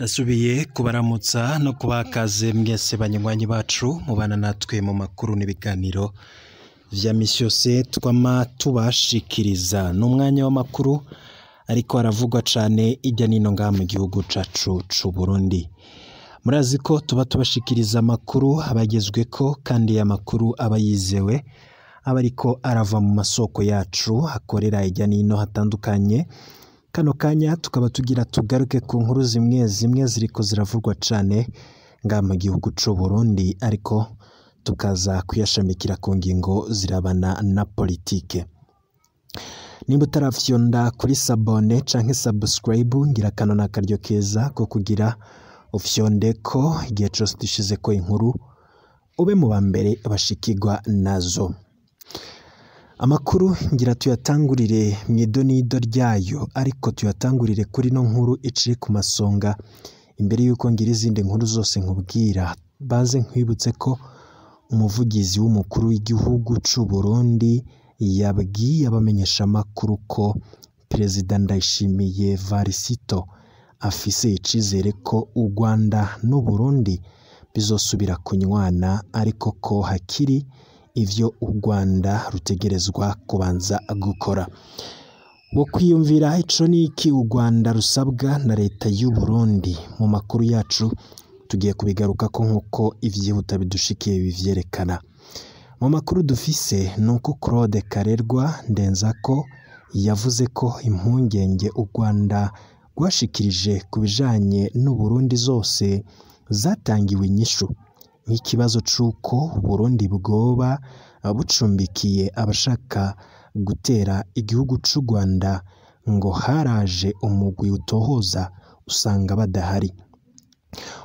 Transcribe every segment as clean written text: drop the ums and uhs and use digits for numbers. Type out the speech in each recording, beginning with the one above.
Ndasubiye kubaramutsa no kubakaze mwese banywanyi bacu mubana natwe mu makuru n'ibiganiro vya misi yose twama tubashikiriza n'umwanya w'amakuru ariko aravugwa cane ijya nino ngaha mu gihugu cacu c'u Burundi. Murazi ko tuba tubashikiriza amakuru abagezweko kandi amakuru aba yizewe aba ariko arava mu masoko yacu akorera ijya nino hatandukanye. Kano kanya tukaba tugira tugaruke ku nkuru zimwe ziriko ziravugwa cane ngaha mu gihugu c'u Burundi ariko tukaza kuyashamikira ku ngingo zirabana na politike. Nimba utarafyonda kuri sabone canke subscribe ngira kano nakaryo keza ko kugira ufyondeko igihe cose dushizeko inkuru ube mu bambere bashikirwa nazo. Amakuru ngira tuyatangurire mw'idonido ryayo ariko tuyatangurire kuri no nkuru iciye ku masonga imbere yuko ngira izindi nkuru zose nkubwira. Baze nkwibutse ko umuvugizi w'umukuru w'igihugu c'u Burundi yabwiye abamenyesha amakuru ko Perezida Ndayishimiye Varisito afise icizere ko u Rwanda n'u Burundi bizosubira kunywana ariko ko hakiri ivyo u Rwanda rutegerezwa kubanza gukora. Wo kwiyumvira ico niki u Rwanda rusabwa na leta y'u Burundi mu makuru yacu tugiye kubigaruka ko nkuko ivyihuta bidushikiye bivyerekana. Mu makuru dufise nuko Claude Karerwa Ndenzako yavuze ko impungenge u Rwanda rwashikirije kubijanye n'u Burundi zose zatangiwe inyishu. Nk'ikibazo c'uko Burundi bwoba bucumbikiye abashaka gutera igihugu c'u Rwanda ngo haraje umugwi utohoza usanga badahari.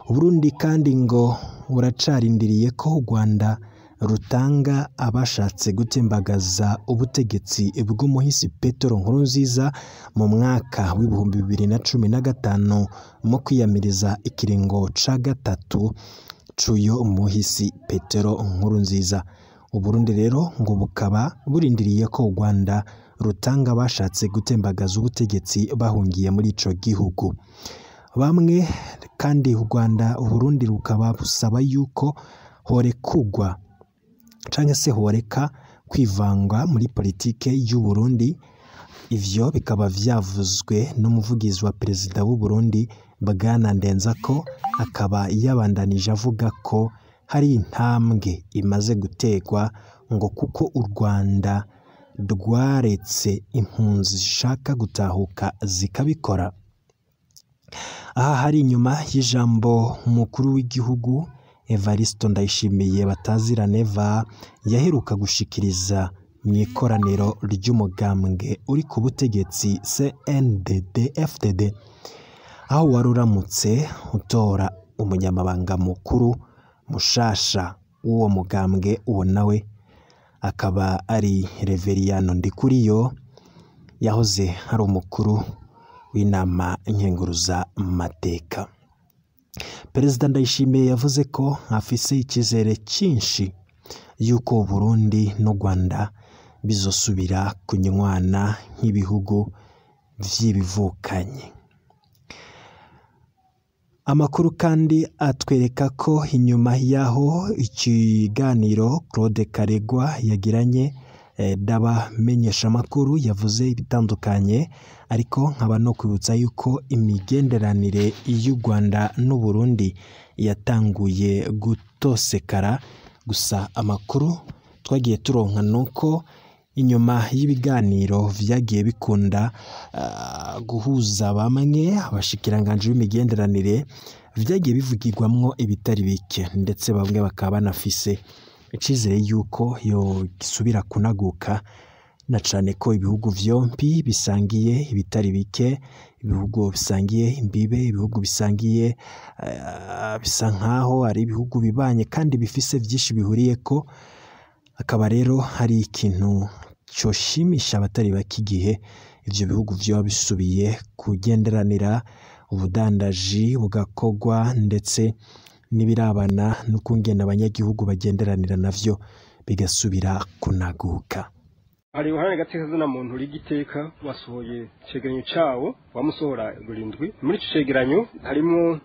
Burundi kandi ngo buracarindiriye ko u Rwanda rutanga abashatse gutembagaza ubutegetsi bw'umuhisi Petero Nkurunziza mu mwaka w'ibihumbi 2015 mu kwiyamiriza ikiringo ca gatatu c'uyo umuhisi Petero Nkurunziza. Uburundi rero ngo bukaba burindiriye ko u Rwanda rutanga abashatse gutembagaza ubutegetsi bahungiye muri ico gihugu. Bamwe kandi u Rwanda Uburundi rukaba busaba yuko horekugwa canke se horeka kwivanga muri politike y'u Burundi. Ivyo bikaba vyavuzwe n'umuvugizi wa Perezida w'u Burundi Bwana Ndenzako, akaba yabandanije avuga ko hari intambwe imaze gutegwa ngo kuko u Rwanda rwaretse impunzi zishaka gutahuka zikabikora. Aha hari inyuma y'ijambo umukuru w'igihugu Evariste Ndayishimiye batazira Neva yaheruka gushikiriza mw'ikoraniro ry'umugambwe uri ku butegetsi CNDD-FDD, aho waruramutse utora umunyamabanga mukuru mushasha w'uwo mugambwe. Uwo nawe akaba ari Reveriyano Ndikuriyo yahoze hari umukuru w'inama nkenguruza mateka. Perezida Ndayishimiye yavuze ko afise icizere cinshi yuko Burundi n'u Rwanda bizosubira kunywana nk'ibihugu vy'ibivukanye. Amakuru kandi atwereka ko inyuma yaho ikiganiro Claude Karerwa yagiranye n'abamenyesha amakuru yavuze ibitandukanye ariko nkaba no kwibutsa yuko imigenderanire y'u Rwanda n'u Burundi yatanguye gutosekara. Gusa amakuru twagiye turonka nuko inyuma y'ibiganiro vyagiye bikunda guhuza bamwe abashikiranganje b'imigenderanire vyagiye bivugirwamwo ibitari bike, ndetse bamwe bakaba banafise icizere yuko yo gisubira kunaguka na cane ko ibihugu vyompi bisangiye ibitari bike, ibihugu bisangiye imbibe, ibihugu bisangiye bisa nkaho ari ibihugu bibanye kandi bifise vyinshi bihuriyeko. Akaba rero hari ikintu coshimisha abatari bake igihe ivyo bihugu vyoba bisubiye kugenderanira, ubudandaji bugakogwa ndetse n'ibirabana n'ukungene abanyagihugu bagenderanira navyo bigasubira kunaguka. hari uruhare gateka na muntu rigiteka wasohoye cegeranyo cawo wamusohora burindwi muri ico cegeranyo harimo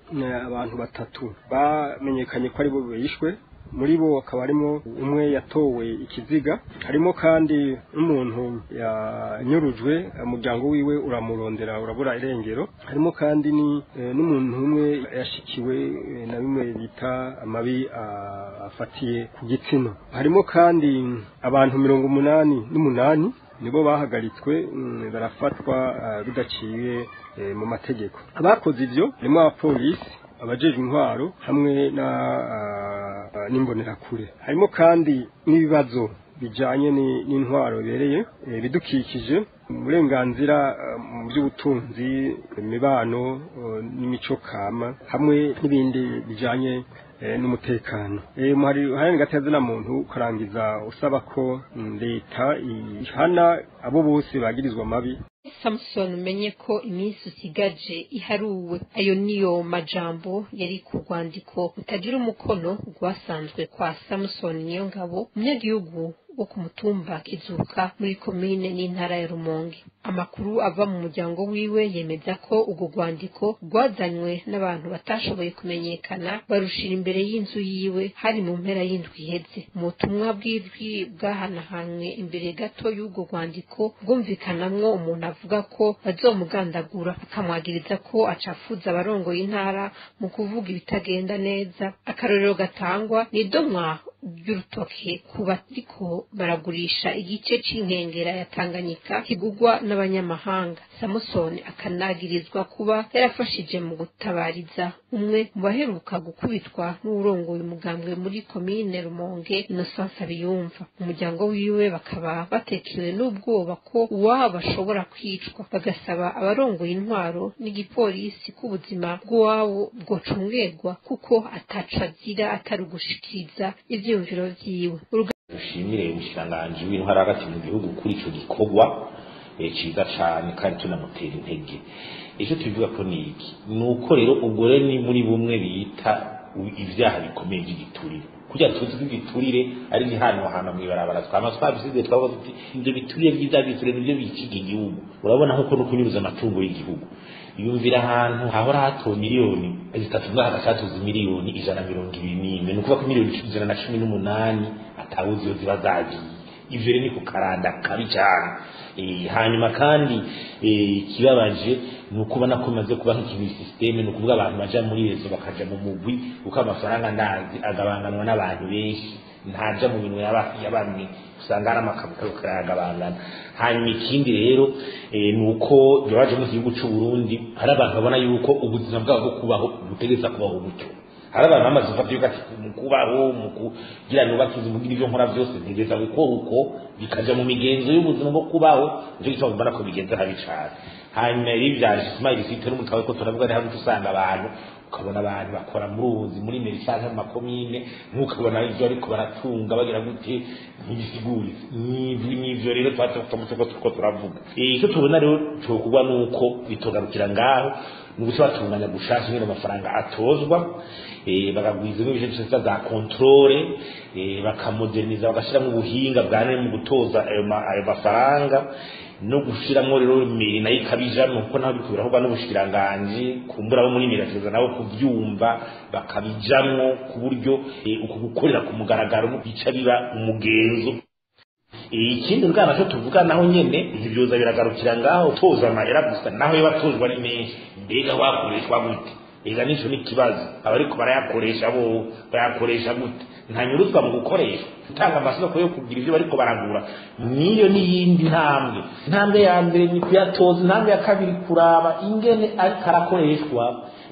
abantu batatu bamenyekanye ko ari bo bishwe muri bo akaba harimo umwe yatowe ikiziga harimo kandi n'umuntu yanyurujwe umuryango wiwe uramurondera urabura irengero harimo kandi n'umuntu umwe yashikiwe na bimwe bita amabi afatiye ku gitsina harimo kandi abantu 88 nibo bahagaritswe barafatwa bidaciye mu mategeko abakoze ivyo harimo abapolisi abajejwe intwaro hamwe n'imbonerakure harimo kandi n'ibibazo bijanye n'intwaro bereye bidukikije uburenganzira mu by'ubutunzi imibano n'imico kama hamwe n'ibindi bijanye n'umutekano hari gateze na muntu karangiza usaba ko leta ihana abo bose bagirizwa mabi. Samson umenye ko iminsi usigaje iharuwe ayo niyo majambo yari ku rwandiko utagira umukono rwasanzwe kwa Samson niyo ngabo umunyagihugu wo ku mutumba Kizuka muri komine n'intara ya Rumonge. Amakuru ava mu muryango wiwe yemeza ko ugo rwandiko rwazanywe n'abantu batashoboye kumenyekana barushira imbere y'inzu yiwe hari mu mpera y'indwi iheze. Mu butumwa bw'ijwi bwahanahanwe imbere gato y'ugo rwandiko bwumvikanamwo umuntu avuga ko bazomugandagura akamwagiriza ko acafuza abarongoye intara mu kuvuga ibitagenda neza. Akarorero gatangwa ni domwa by'urutoke kuba ariko baragurisha igice c'inkengera ya Tanganyika kigugwa n'abanyamahanga. Samson akanagirizwa kuba yarafashije mu gutabariza umwe mu baheruka gukubitwa n'urongoye umugambwe muri komine Rumonge Innocence Abiyumva. Umuryango wiwe bakaba batekewe n'ubwoba ko uwabo ashobora kwicwa bagasaba abarongoye intwaro n'igipolisi k'ubuzima bw'uwabo bwocungerwa kuko atacazira atarugushikiriza ivyumviro vyiwe. Dushimire umushikiranganji w'intwara hagati mu gihugu kuri ico gikorwa ciza cane kandi tunamutera intege. Ico tubivuga ko niki nuko rero ubwo rero ni muri bumwe bita ivyaha bikomeye by'igiturire kugira tuzi igiturire ari ni hano mwibarabara twabisize twavuga tuti ivyo biturire byiza biturire nivyo bikige igihugu. Urabona nkuko no kunyuruza amatungo y'igihugu yumvira ahantu hahora hato miliyoni zitatu mwaka cyatuzi miliyoni 121 nukuva ko miliyoni 118 atawuzi ziba zagiye. Ivyo rero ni kukaranda kabi cyane. Hanyuma kandi kibabaje nuko nakomaze kuba nk'ikintu systeme nukuvuga abantu baja muri rezo bakaja mu mugwi uko amafaranga ndazi agabanganwa n'abantu benshi ntaja mu bintu y'abandi usanga ari amakabuka kayagabangana. Hanyuma ikindi rero nuko yaje mu gihugu cy'u Burundi hari abantu babona yuko ubuzima bwabo kubaho butegeza kubaho umucyo. Hari abantu bamaze gufata yuko ati mukubaho mukugira nubakize mugira ivyo nkora byose ntegeza gukora uko bikaja mu migenzo y'ubuzima bwo kubaho ivyo gitwa mbana ko bigenza habi cyane. Hanyuma rivyaje smile site n'umutawe ko turavuga ari hamwe usanga abantu ukabona abantu bakora muruzi muri merishaje mu makomine nk'ukabona ivyo ariko baratunga bagira gute ntibisiguri n'ivyo rero twatako turavuga. Icyo tubona rero cyo kugwa nuko bitogarukira ngaho nuguca batunganya gushasha nyine amafaranga atozwa bagagwiza n'ibije byose za controle bakamoderniza bagashiramo ubuhinga bwane mu gutoza ayo mafaranga no gushiramo rero miri nayo ikabija nuko naho bikubiraho n'ubushikiranganje kumbura bo muri mirateza nabo kuvyumva bakabijamwo ku buryo uko gukorera ku mugaragaro no bica biba umugenzo. Ikindi ngana cyo tuvuga naho nyene ivyoza biragarukira ngaho toza amahera gusa naho yabatozwa ari menshi mbega wakoreshwa gute ega nico ni kibazo abariko barayakoresha bo bayakoresha gute ntanyuruzwa mu gukoresha utanga amasoko yo kugira ivyo bariko baragura niyo n'iyindi ntambwe ya mbere ni kuyatoza intambwe ya kabiri kuraba ingene ariko arakoreshwa.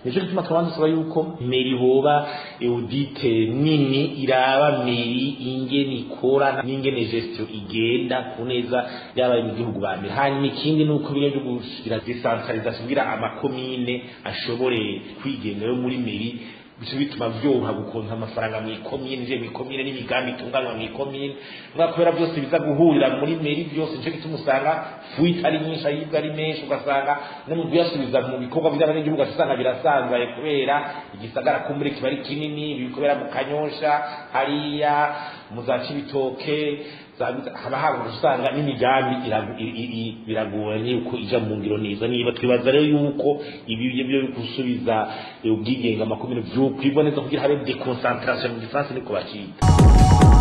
Nico gituma twabanza yuko meri boba audite nini iraba meri ingene ikora n'ingene gestion igenda kuneza yaba mu gihugu bamwe. Hanyuma ikindi nuko bire byo gushira decentralisation kugira amakomine ashobore kwigenga yo muri meri bice bituma byoha gukonta amafaranga mu ikomine nje n'imigambi itunganywa mu ikomine kubera byose biza guhurira muri meri byose nje gitumusanga fuita ari nyinshi ayibwa ari menshi ugasanga no mu byasubiza mu bikorwa bizana n'igihugu asanga birasanzaye kubera igisagara kumbure kibari kinini bikobera mu Kanyosha hariya muzaca ibitoke haba haba usanga n'imigambi biragoranye yuko ija mu ngiro neza niba twibaza rero yuko ibi byo gusubiza ubwigenge amakomine byo kwiboneza kugira habe deconcentration mu gifaransa niko bacita.